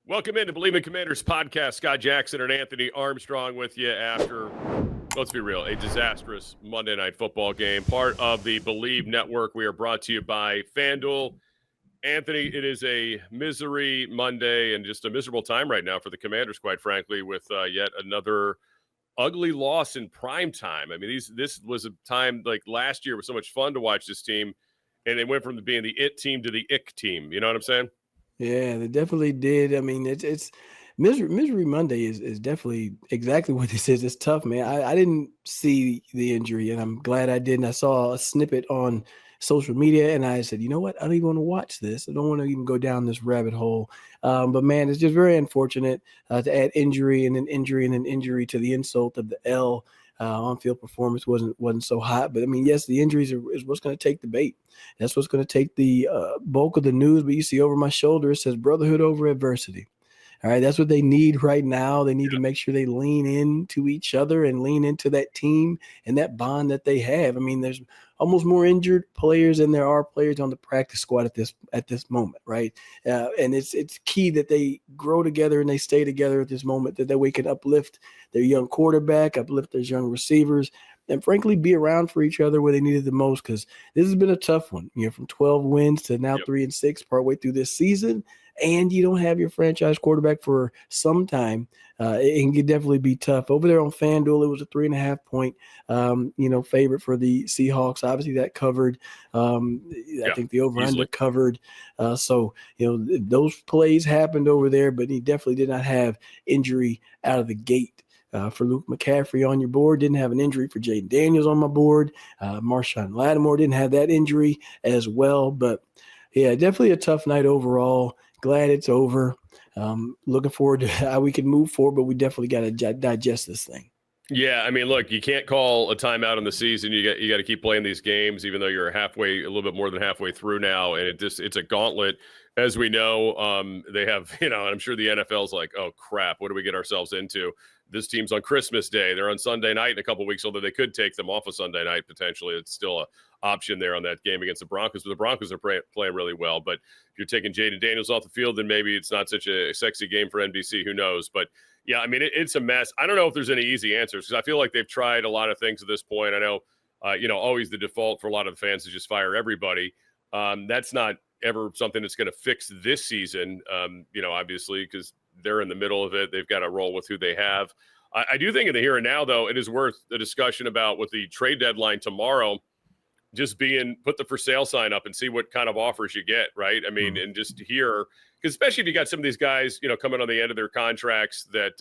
Welcome into Believe in Commanders podcast. Scott Jackson and Anthony Armstrong with you after, let's be real, a disastrous Monday Night Football game. Part of the Believe Network. We are brought to you by FanDuel. Anthony, it is a misery Monday and just a miserable time right now for the Commanders, quite frankly, with yet another ugly loss in prime time. I mean, this was a time like last year was so much fun to watch this team, and it went from being the it team to the ick team. You know what I'm saying? Yeah, they definitely did. I mean, it's Misery Monday is definitely exactly what this is. It's tough, man. I didn't see the injury, and I'm glad I didn't. I saw a snippet on social media, and I said, you know what? I don't even want to watch this. I don't want to even go down this rabbit hole. But man, it's just very unfortunate to add injury and then injury and then injury to the insult of the L. On-field performance wasn't so hot, but I mean, yes, the injuries is what's going to take the bait. That's what's going to take the bulk of the news. But you see over my shoulder, it says brotherhood over adversity. All right, that's what they need right now. They need to make sure they lean into each other and lean into that team and that bond that they have. I mean, there's almost more injured players than there are players on the practice squad at this moment, right? And it's key that they grow together and they stay together at this moment, that way can uplift their young quarterback, uplift their young receivers, and frankly be around for each other where they need it the most, because this has been a tough one. You know, from 12 wins to now 3-6 partway through this season, and you don't have your franchise quarterback for some time. It can definitely be tough. Over there on FanDuel, it was a 3.5-point, favorite for the Seahawks. Obviously, that covered. I think the over-under covered. So, those plays happened over there, but he definitely did not have injury out of the gate. For Luke McCaffrey on your board, didn't have an injury for Jayden Daniels on my board. Marshawn Lattimore didn't have that injury as well. But, yeah, definitely a tough night overall. Glad it's over. Looking forward to how we can move forward, but we definitely got to digest this thing. Yeah, I mean, look, you can't call a timeout in the season. You got to keep playing these games, even though you're a little bit more than halfway through now, and it's a gauntlet. As we know, they have, and I'm sure the NFL's like, oh crap, what do we get ourselves into? This team's on Christmas Day. They're on Sunday night in a couple of weeks, although they could take them off of Sunday night potentially. It's still an option there on that game against the Broncos, but the Broncos are playing really well. But if you're taking Jayden Daniels off the field, then maybe it's not such a sexy game for NBC. Who knows? But yeah, I mean, it's a mess. I don't know if there's any easy answers, because I feel like they've tried a lot of things at this point. I know, always the default for a lot of the fans is just fire everybody. That's not ever something that's going to fix this season, obviously, because they're in the middle of it. They've got to roll with who they have. I do think in the here and now, though, it is worth the discussion about with the trade deadline tomorrow, just put the for sale sign up and see what kind of offers you get, right? I mean, and just hear, because especially if you got some of these guys, coming on the end of their contracts that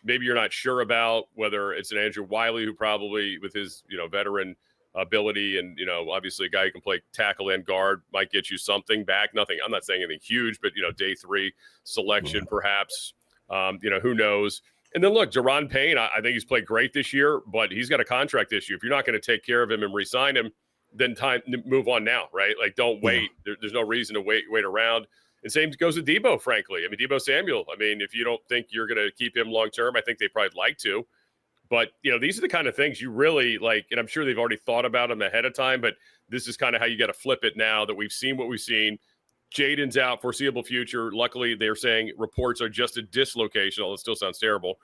maybe you're not sure about, whether it's an Andrew Wiley, who probably with his, veteran ability and, obviously a guy who can play tackle and guard might get you something back. Nothing, I'm not saying anything huge, but, day 3 selection, perhaps, who knows? And then look, Jaron Payne, I think he's played great this year, but he's got a contract issue. If you're not going to take care of him and re-sign him, then time to move on now, right? Like, don't wait. There's no reason to wait around. And same goes with Deebo, frankly. I mean, Deebo Samuel, if you don't think you're going to keep him long-term, I think they probably like to. But, these are the kind of things you really like, and I'm sure they've already thought about them ahead of time, but this is kind of how you got to flip it now that we've seen what we've seen. Jayden's out, foreseeable future. Luckily, they're saying reports are just a dislocation, although it still sounds terrible.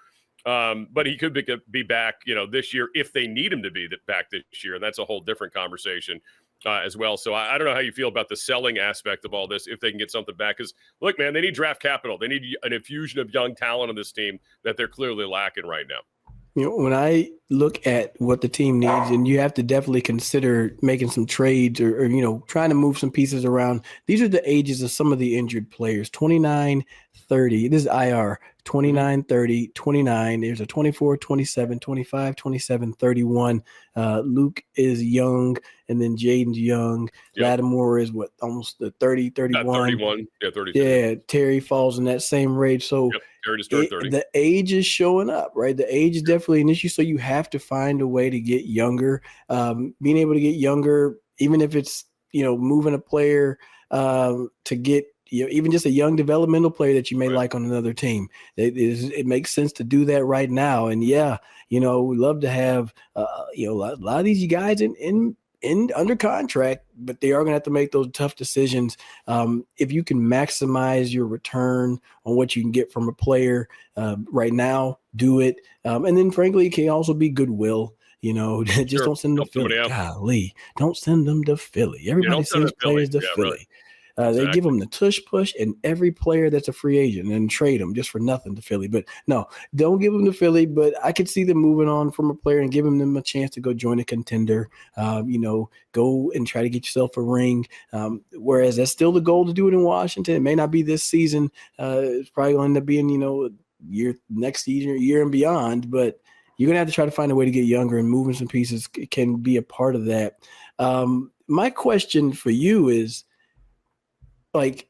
But he could be back, this year if they need him to be back this year. And that's a whole different conversation as well. So I don't know how you feel about the selling aspect of all this, if they can get something back. Because, look, man, they need draft capital. They need an infusion of young talent on this team that they're clearly lacking right now. When I look at what the team needs, and you have to definitely consider making some trades or trying to move some pieces around. These are the ages of some of the injured players, 29, 30. This is IR, 29, 30, 29. There's a 24, 27, 25, 27, 31. Luke is young, and then Jayden's young. Yep. Lattimore is almost the 30, 31. 31, yeah, 32. Yeah, Terry falls in that same range. So Terry to start 30. The age is showing up, right? The age is definitely an issue. So you have to find a way to get younger. Being able to get younger, even if it's, moving a player to get, even just a young developmental player that you may like on another team. It makes sense to do that right now. And we love to have, a lot of these guys in under contract, but they are going to have to make those tough decisions. If you can maximize your return on what you can get from a player right now, do it. And then, frankly, it can also be goodwill. Just don't send them to Philly. Golly, don't send them to Philly. Everybody sends players to Philly. Right. They give them the tush push and every player that's a free agent and trade them just for nothing to Philly. But no, don't give them to Philly. But I could see them moving on from a player and giving them a chance to go join a contender. Go and try to get yourself a ring. Whereas that's still the goal to do it in Washington. It may not be this season. It's probably going to end up being, next year and beyond. But you're going to have to try to find a way to get younger, and moving some pieces can be a part of that. My question for you is,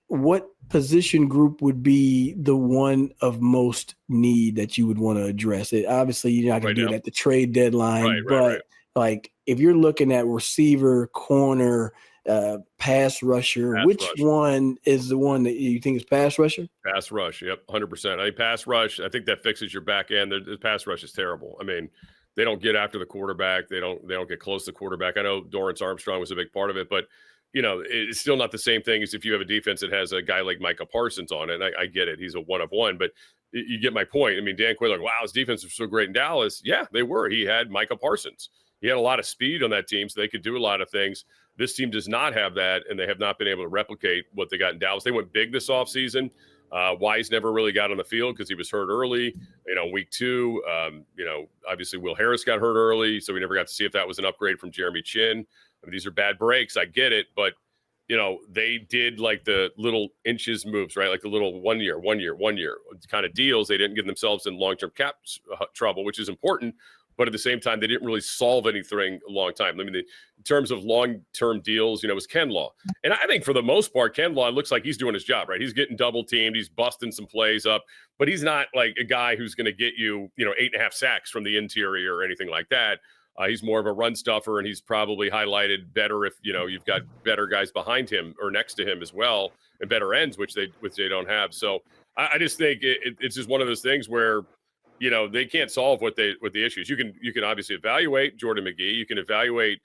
what position group would be the one of most need that you would want to address? It obviously you're not going to do it at the trade deadline, but if you're looking at receiver, corner, pass rusher, one is the one that you think is pass rusher? Pass rush, yep, 100%. I think pass rush. I think that fixes your back end. The pass rush is terrible. I mean, they don't get after the quarterback. They don't get close to the quarterback. I know Dorrance Armstrong was a big part of it, but it's still not the same thing as if you have a defense that has a guy like Micah Parsons on it. And I get it. He's a one of one, but you get my point. I mean, Dan Quinn, wow, his defense was so great in Dallas. Yeah, they were. He had Micah Parsons. He had a lot of speed on that team, so they could do a lot of things. This team does not have that, and they have not been able to replicate what they got in Dallas. They went big this offseason. Wise never really got on the field because he was hurt early, week 2. Obviously Will Harris got hurt early, so we never got to see if that was an upgrade from Jeremy Chin. I mean, these are bad breaks. I get it, but they did like the little inches moves, right? Like the little one year kind of deals. They didn't get themselves in long-term cap trouble, which is important. But at the same time, they didn't really solve anything a long time. I mean, in terms of long-term deals, it was Ken Law. And I think for the most part, Ken Law looks like he's doing his job, right? He's getting double teamed. He's busting some plays up, but he's not like a guy who's going to get you, 8.5 sacks from the interior or anything like that. He's more of a run stuffer, and he's probably highlighted better if, you've got better guys behind him or next to him as well, and better ends, which they don't have. So I just think it's just one of those things where, they can't solve what the issues. You can obviously evaluate Jordan McGee. You can evaluate,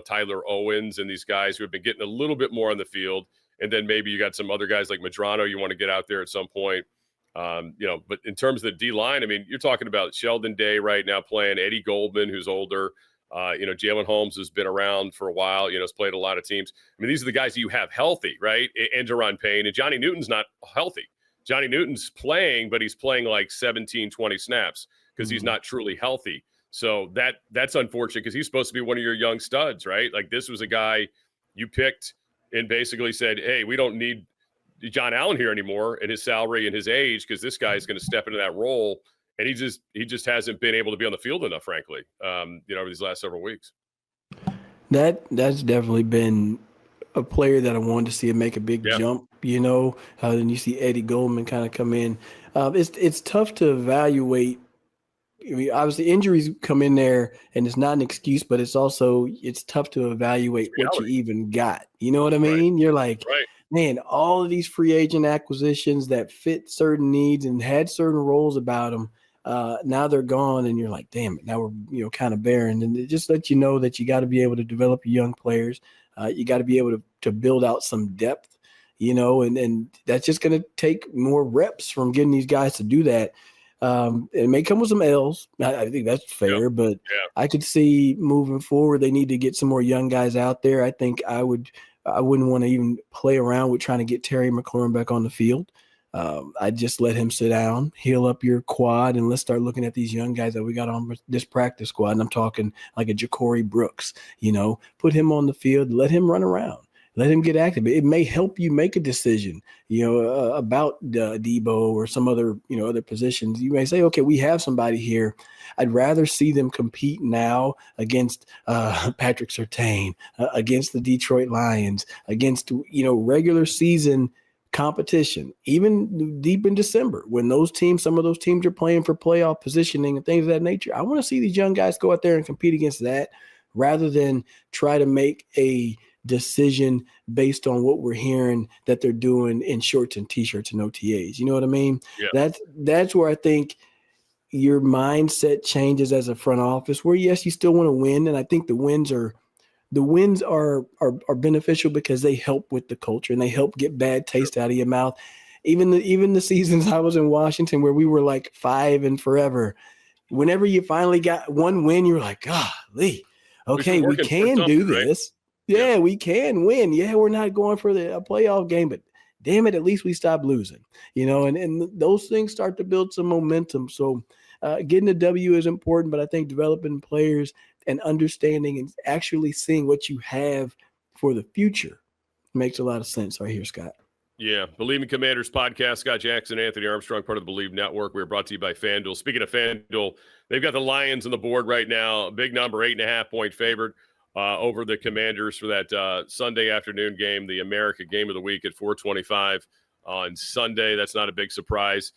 Tyler Owens and these guys who have been getting a little bit more on the field. And then maybe you got some other guys like Madrano you want to get out there at some point. But in terms of the D-line, I mean, you're talking about Sheldon Day right now playing, Eddie Goldman, who's older. Jalen Holmes has been around for a while, has played a lot of teams. I mean, these are the guys that you have healthy, right? And Deron Payne, and Johnny Newton's not healthy. Johnny Newton's playing, but he's playing like 17, 20 snaps because he's not truly healthy. So that's unfortunate because he's supposed to be one of your young studs, right? Like this was a guy you picked and basically said, hey, we don't need John Allen here anymore and his salary and his age because this guy is going to step into that role. And he just hasn't been able to be on the field enough, frankly, over these last several weeks. That's definitely been a player that I wanted to see him make a big jump, and you see Eddie Goldman kind of come in. It's tough to evaluate. I mean, obviously injuries come in there and it's not an excuse, but it's tough to evaluate what you even got. You know what I mean? You're like, man, all of these free agent acquisitions that fit certain needs and had certain roles about them, now they're gone, and you're like, damn it, now we're kind of barren. And it just lets you know that you got to be able to develop your young players. You got to be able to build out some depth, and that's just going to take more reps from getting these guys to do that. It may come with some L's. I think that's fair, but I could see moving forward, they need to get some more young guys out there. I think I wouldn't want to even play around with trying to get Terry McLaurin back on the field. I'd just let him sit down, heal up your quad, and let's start looking at these young guys that we got on this practice squad. And I'm talking like a Ja'Cory Brooks, put him on the field, let him run around, let him get active. It may help you make a decision, about Debo or some other, other positions. You may say, okay, we have somebody here. I'd rather see them compete now against Patrick Surtain, against the Detroit Lions, against, regular season competition, even deep in December when some of those teams are playing for playoff positioning and things of that nature. I want to see these young guys go out there and compete against that rather than try to make a decision based on what we're hearing that they're doing in shorts and t-shirts and OTAs. You know what I mean? Yeah. That's where I think your mindset changes as a front office, where yes, you still want to win. And I think the wins are the wins are beneficial because they help with the culture and they help get bad taste out of your mouth. Even the seasons I was in Washington where we were like 5 and forever, whenever you finally got one win, you're like, golly, okay, we can do this. Right? Yeah, we can win. Yeah, we're not going for a playoff game, but damn it, at least we stopped losing, and those things start to build some momentum. So getting a W is important, but I think developing players and understanding and actually seeing what you have for the future makes a lot of sense right here, Scott. Yeah. Believe in Commanders podcast. Scott Jackson, Anthony Armstrong, part of the Believe Network. We're brought to you by FanDuel. Speaking of FanDuel, they've got the Lions on the board right now. A big number, 8.5-point favorite over the Commanders for that Sunday afternoon game, the America game of the week at 4:25 on Sunday. That's not a big surprise.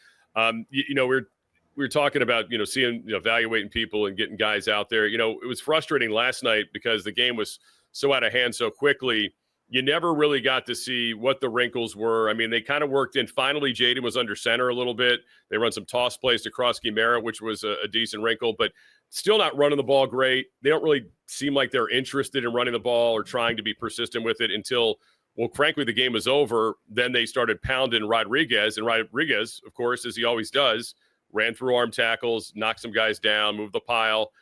We're talking about, seeing, evaluating people and getting guys out there. It was frustrating last night because the game was so out of hand so quickly. You never really got to see what the wrinkles were. I mean, they kind of worked in. Finally, Jayden was under center a little bit. They run some toss plays to Krosky-Merritt, which was a decent wrinkle, but still not running the ball great. They don't really seem like they're interested in running the ball or trying to be persistent with it until, well, frankly, the game was over. Then they started pounding Rodriguez, and Rodriguez, of course, as he always does, ran through arm tackles, knocked some guys down, moved the pile.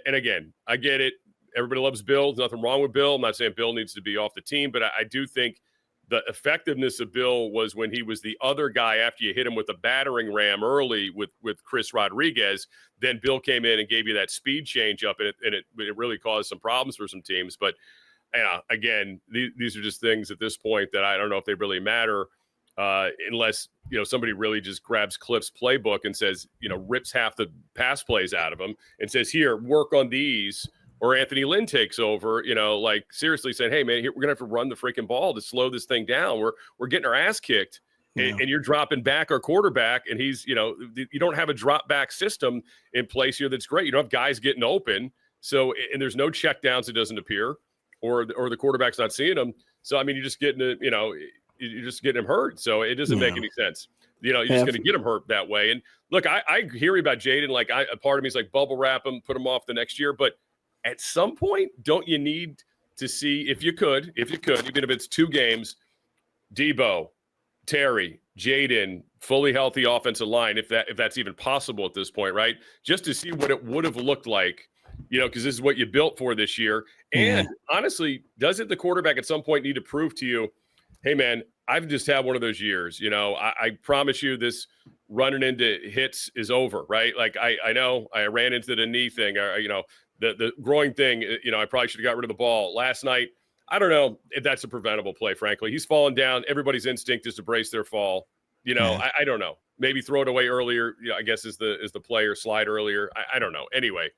And again, I get it. Everybody loves Bill. There's nothing wrong with Bill. I'm not saying Bill needs to be off the team, but I do think the effectiveness of Bill was when he was the other guy after you hit him with a battering ram early with Chris Rodriguez. Then Bill came in and gave you that speed change up, and it really caused some problems for some teams. But again, these are just things at this point that I don't know if they really matter. Unless, somebody really just grabs Cliff's playbook and says, rips half the pass plays out of him and says, here, work on these, or Anthony Lynn takes over, seriously saying, hey, man, we're going to have to run the freaking ball to slow this thing down. We're getting our ass kicked, and you're dropping back our quarterback, and he's, you don't have a drop back system in place here that's great. You don't have guys getting open, so, and there's no check downs, it doesn't appear, or the quarterback's not seeing them. So, I mean, you're just getting you're just getting him hurt. So it doesn't make any sense. You're just going to get him hurt that way. And look, I hear you about Jayden. Like a part of me is like bubble wrap him, put him off the next year. But at some point, don't you need to see, if you could, even if it's 2 games, Debo, Terry, Jayden, fully healthy offensive line, if that's even possible at this point, right? Just to see what it would have looked like, because this is what you built for this year. And honestly, doesn't the quarterback at some point need to prove to you, hey, man, I've just had one of those years. I promise you this running into hits is over, right? Like, I know I ran into the knee thing, or, the groin thing, I probably should have got rid of the ball. Last night, I don't know if that's a preventable play, frankly. He's falling down. Everybody's instinct is to brace their fall. I don't know. Maybe throw it away earlier, I guess is the play, or slide earlier. I don't know. Anyway,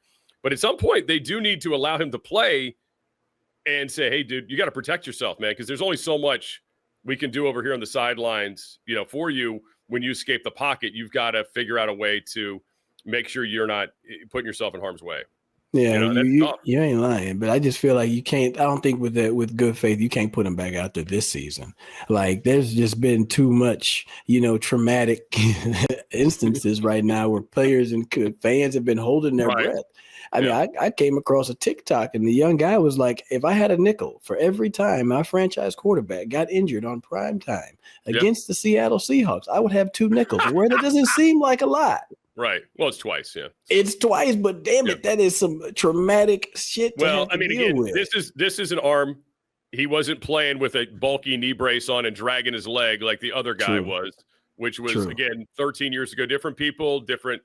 but at some point, they do need to allow him to play and say, hey, dude, you got to protect yourself, man, because there's only so much we can do over here on the sidelines, for you. When you escape the pocket, you've got to figure out a way to make sure you're not putting yourself in harm's way. Yeah, you ain't lying, but I just feel like you can't. I don't think with good faith you can't put him back out there this season. Like, there's just been too much, traumatic instances right now where players and fans have been holding their breath. I mean, I came across a TikTok, and the young guy was like, if I had a nickel for every time my franchise quarterback got injured on prime time against the Seattle Seahawks, I would have 2 nickels. Where that doesn't seem like a lot. Right. Well, it's twice. Yeah. It's twice, but damn it, that is some traumatic shit. Well, I mean, again, this is an arm. He wasn't playing with a bulky knee brace on and dragging his leg like the other guy was, which was again 13 years ago. Different people, different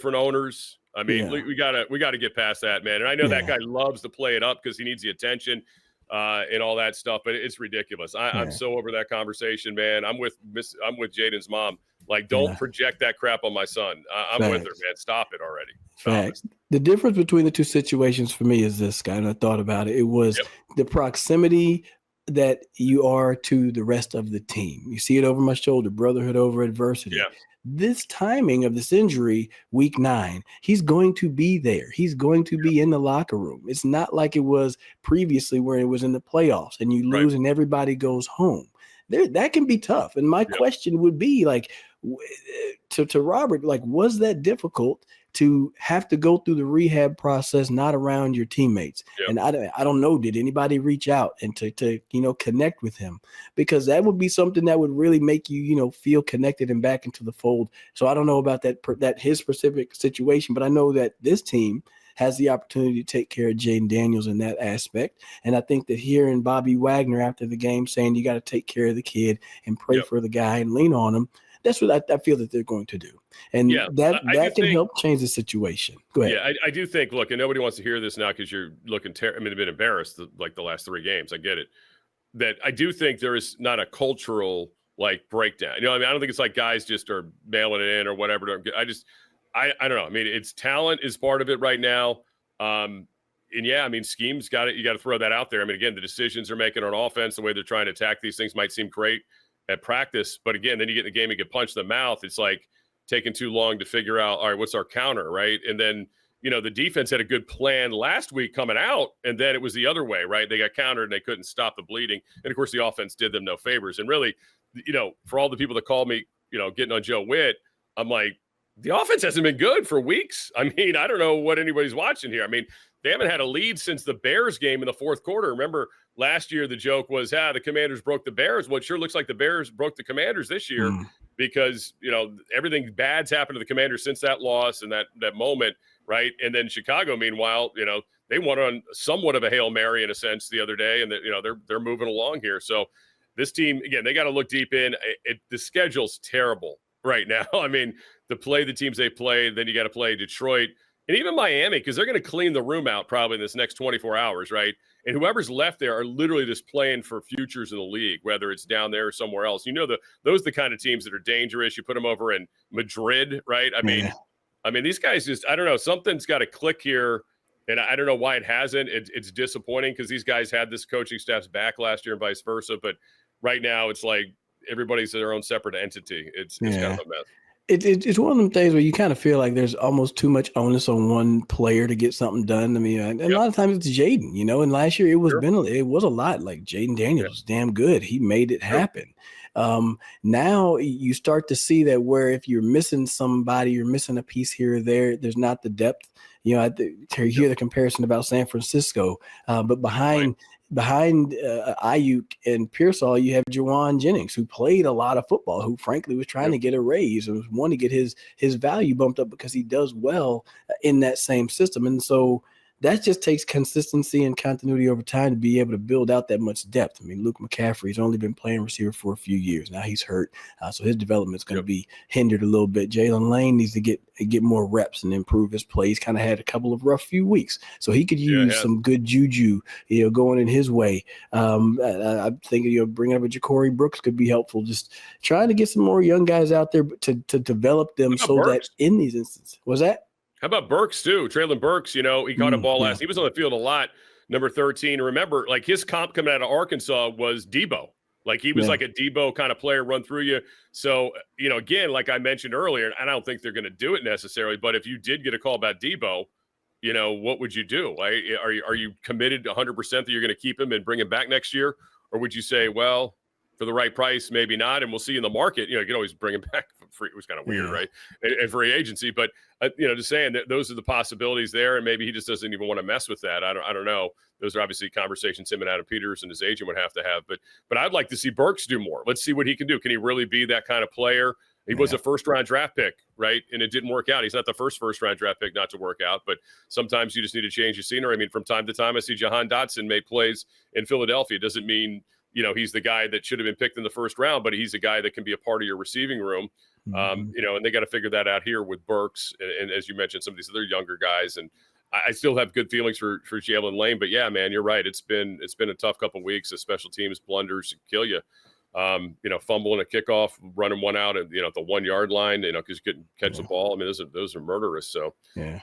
owners. I mean, we gotta get past that, man. And I know that guy loves to play it up because he needs the attention and all that stuff. But it's ridiculous. I'm so over that conversation, man. I'm with Jayden's mom. Like, don't project that crap on my son. I'm with her, man. Stop it already. Facts. The difference between the two situations for me is this, guy, and I thought about it. It was the proximity that you are to the rest of the team. You see it over my shoulder, brotherhood over adversity. Yeah. This timing of this injury, week 9, he's going to be there. He's going to be in the locker room. It's not like it was previously where it was in the playoffs and you lose and everybody goes home. That can be tough. And my question would be, like, to Robert, like, was that difficult to have to go through the rehab process, not around your teammates. Yep. And I don't know, did anybody reach out and to connect with him? Because that would be something that would really make you, feel connected and back into the fold. So I don't know about that his specific situation, but I know that this team has the opportunity to take care of Jayden Daniels in that aspect. And I think that hearing Bobby Wagner after the game saying you got to take care of the kid and pray for the guy and lean on him, that's what I feel that they're going to do. And that can help change the situation. Go ahead. Yeah, I do think, look, and nobody wants to hear this now because you're looking a bit embarrassed like the last 3 games. I get it. That I do think there is not a cultural breakdown. I don't think it's like guys just are mailing it in or whatever. I don't know. I mean, it's talent is part of it right now. And schemes got it. You got to throw that out there. I mean, again, the decisions they're making on offense, the way they're trying to attack these things might seem great at practice. But again, then you get in the game and get punched in the mouth. It's like taking too long to figure out, all right, what's our counter, right? And then, the defense had a good plan last week coming out, and then it was the other way, right? They got countered and they couldn't stop the bleeding. And of course, the offense did them no favors. And really, for all the people that called me, getting on Joe Witt, I'm like, the offense hasn't been good for weeks. I mean, I don't know what anybody's watching here. I mean, they haven't had a lead since the Bears game in the fourth quarter. Remember last year, the joke was, the Commanders broke the Bears. Well, it sure looks like the Bears broke the Commanders this year because, everything bad's happened to the Commanders since that loss and that moment, right? And then Chicago, meanwhile, they won on somewhat of a Hail Mary in a sense the other day, and they're moving along here. So this team, again, they got to look deep in. The schedule's terrible right now. I mean, to play the teams they play, then you got to play Detroit and even Miami, because they're going to clean the room out probably in this next 24 hours, right? And whoever's left there are literally just playing for futures in the league, whether it's down there or somewhere else. Those are the kind of teams that are dangerous. You put them over in Madrid, right? I mean, these guys just, I don't know, something's got to click here, and I don't know why it hasn't. It's disappointing because these guys had this coaching staff's back last year and vice versa, but right now it's like everybody's their own separate entity. It's kind of a mess. It's one of them things where you kind of feel like there's almost too much onus on one player to get something done. I mean, and a lot of times it's Jayden, and last year it was it was a lot. Like Jayden Daniels was damn good. He made it happen. Now you start to see that where if you're missing somebody, you're missing a piece here or there, there's not the depth. I hear the comparison about San Francisco, but behind Ayuk and Pearsall, you have Juwan Jennings, who played a lot of football, who frankly was trying to get a raise and was wanting to get his value bumped up because he does well in that same system. And so that just takes consistency and continuity over time to be able to build out that much depth. I mean, Luke McCaffrey's only been playing receiver for a few years. Now he's hurt, so his development is going to be hindered a little bit. Jalen Lane needs to get more reps and improve his play. He's kind of had a couple of rough few weeks, so he could use some good juju, going in his way. I think bringing up a Ja'Cory Brooks could be helpful. Just trying to get some more young guys out there to develop them so that in these instances, was that. How about Burks too? Traylon Burks, he caught a ball last. He was on the field a lot, number 13. Remember, his comp coming out of Arkansas was Debo. He was like a Debo kind of player, run through you. So, again, like I mentioned earlier, I don't think they're going to do it necessarily, but if you did get a call about Debo, what would you do? Are you committed 100% that you're going to keep him and bring him back next year? Or would you say, well, for the right price, maybe not, and we'll see in the market. You can always bring him back for free. It was kind of weird, right? And free agency, but just saying that those are the possibilities there, and maybe he just doesn't even want to mess with that. I don't know. Those are obviously conversations him and Adam Peters and his agent would have to have. But I'd like to see Burks do more. Let's see what he can do. Can he really be that kind of player? He was a first-round draft pick, right? And it didn't work out. He's not the first-round draft pick not to work out, but sometimes you just need to change your scenery. I mean, from time to time, I see Jahan Dotson make plays in Philadelphia. It doesn't mean he's the guy that should have been picked in the first round, but he's a guy that can be a part of your receiving room. And they got to figure that out here with Burks. And as you mentioned, some of these other younger guys. And I still have good feelings for Jalen Lane, but yeah, man, you're right. It's been a tough couple of weeks. The special teams blunders kill you. Fumbling a kickoff, running one out at the 1 yard line, because you couldn't catch the ball. I mean, those are murderous. So yeah.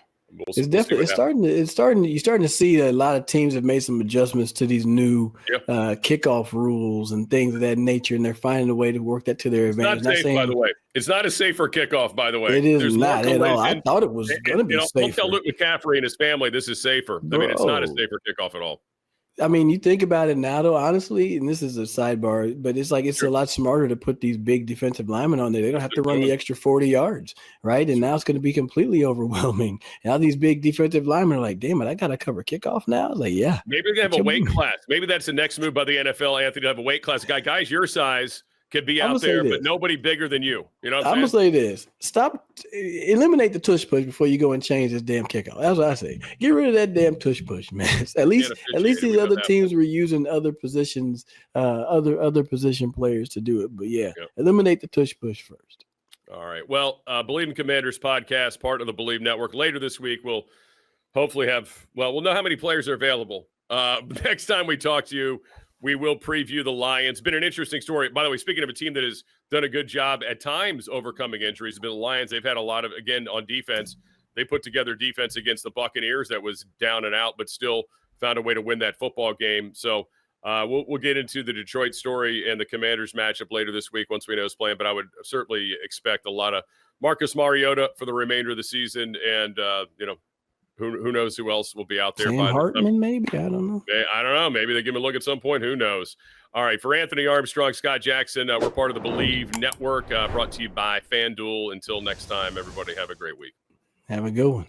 You're starting to see that a lot of teams have made some adjustments to these new kickoff rules and things of that nature, and they're finding a way to work that to their advantage. Not safe, by the way. It's not a safer kickoff, by the way. It is not at all. I thought it was going to be safer. Don't tell Luke McCaffrey and his family this is safer. I mean, it's not a safer kickoff at all. I mean, you think about it now, though, honestly, and this is a sidebar, but it's like it's Sure. a lot smarter to put these big defensive linemen on there. They don't have to run Doing. the extra 40 yards, right? And now it's going to be completely overwhelming. Now these big defensive linemen are like, damn it, I got to cover kickoff now? It's like, yeah. Maybe they have a weight class. Maybe that's the next move by the NFL, Anthony, to have a weight class. Guys your size could be out there, but nobody bigger than you. You know what I'm saying? I'm going to say this. Eliminate the tush push before you go and change this damn kickoff. That's what I say. Get rid of that damn tush push, man. At least these other teams were using other positions, other position players to do it. But eliminate the tush push first. All right. Well, Believe in Commanders podcast, part of the Believe Network. Later this week, we'll hopefully we'll know how many players are available. Next time we talk to you, we will preview the Lions. Been an interesting story. By the way, speaking of a team that has done a good job at times overcoming injuries, the Lions, they've had a lot of, again, on defense. They put together defense against the Buccaneers that was down and out, but still found a way to win that football game. So we'll get into the Detroit story and the Commanders matchup later this week once we know his plan. But I would certainly expect a lot of Marcus Mariota for the remainder of the season. And, who knows who else will be out there? Sam Hartman, maybe? I don't know. I don't know. Maybe they give him a look at some point. Who knows? All right. For Anthony Armstrong, Scott Jackson, we're part of the Believe Network, brought to you by FanDuel. Until next time, everybody have a great week. Have a good one.